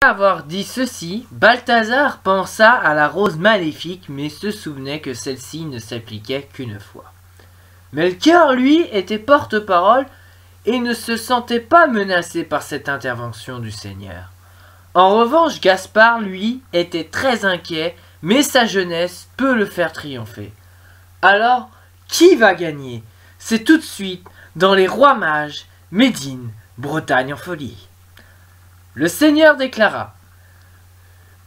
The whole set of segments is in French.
Après avoir dit ceci, Balthazar pensa à la rose maléfique, mais se souvenait que celle-ci ne s'appliquait qu'une fois. Melchior, lui, était porte-parole et ne se sentait pas menacé par cette intervention du Seigneur. En revanche, Gaspard, lui, était très inquiet, mais sa jeunesse peut le faire triompher. Alors, qui va gagner? C'est tout de suite dans les Rois Mages, Médine, Bretagne en folie. Le Seigneur déclara: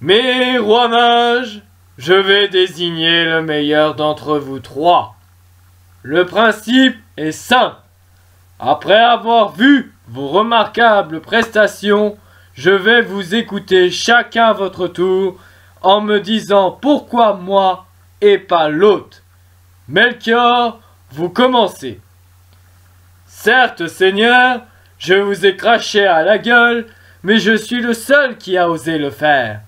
Mes Rois Mages, je vais désigner le meilleur d'entre vous trois. Le principe est simple. Après avoir vu vos remarquables prestations, je vais vous écouter chacun à votre tour en me disant pourquoi moi et pas l'autre. Melchior, vous commencez. Certes, Seigneur, je vous ai craché à la gueule, mais je suis le seul qui a osé le faire.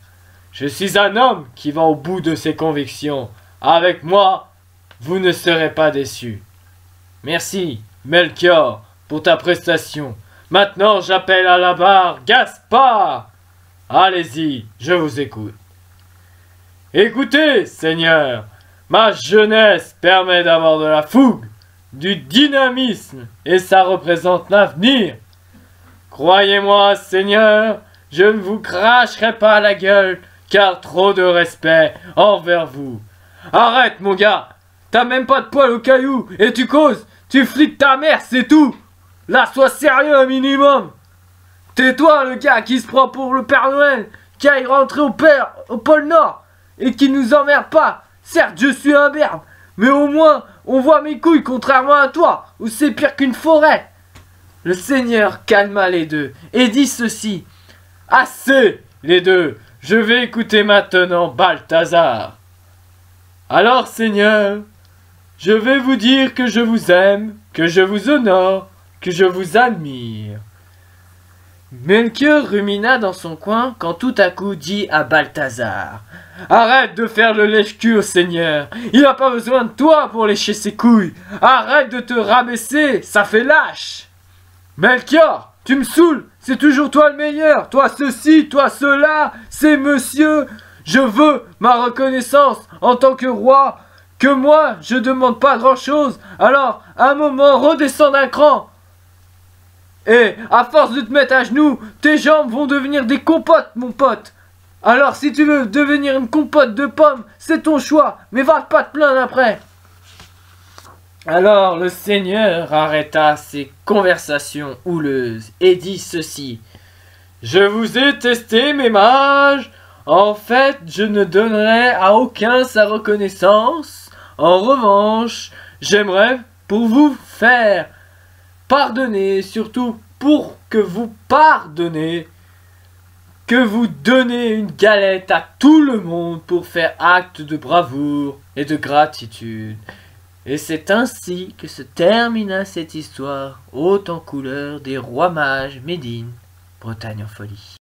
Je suis un homme qui va au bout de ses convictions. Avec moi, vous ne serez pas déçus. Merci, Melchior, pour ta prestation. Maintenant, j'appelle à la barre Gaspard. Allez-y, je vous écoute. Écoutez, Seigneur, ma jeunesse permet d'avoir de la fougue, du dynamisme, et ça représente l'avenir. Croyez-moi, Seigneur, je ne vous cracherai pas à la gueule, car trop de respect envers vous. Arrête, mon gars, t'as même pas de poil au caillou, et tu causes, tu flippes ta mère, c'est tout. Là, sois sérieux un minimum. Tais-toi, le gars qui se prend pour le Père Noël, qui aille rentrer au pôle Nord, et qui nous emmerde pas. Certes, je suis un berbe, mais au moins, on voit mes couilles, contrairement à toi, où c'est pire qu'une forêt. Le Seigneur calma les deux et dit ceci: Assez, les deux, je vais écouter maintenant Balthazar. Alors, Seigneur, je vais vous dire que je vous aime, que je vous honore, que je vous admire. Melchior rumina dans son coin quand tout à coup dit à Balthazar: Arrête de faire le lèche-cul au Seigneur. Il n'a pas besoin de toi pour lécher ses couilles. Arrête de te rabaisser, ça fait lâche. Melchior, tu me saoules. C'est toujours toi le meilleur. Toi ceci, toi cela. C'est monsieur. Je veux ma reconnaissance en tant que roi. Que moi, je demande pas grand-chose. Alors, à un moment, redescends d'un cran. Et, à force de te mettre à genoux, tes jambes vont devenir des compotes, mon pote. Alors, si tu veux devenir une compote de pommes, c'est ton choix, mais va pas te plaindre après. Alors le Seigneur arrêta ses conversations houleuses et dit ceci: Je vous ai testé, mes mages. En fait, je ne donnerai à aucun sa reconnaissance. En revanche, j'aimerais pour vous faire pardonner, surtout pour que vous pardonnez, que vous donnez une galette à tout le monde pour faire acte de bravoure et de gratitude. Et c'est ainsi que se termina cette histoire haute en couleur des Rois Mages, Médine, Bretagne en folie.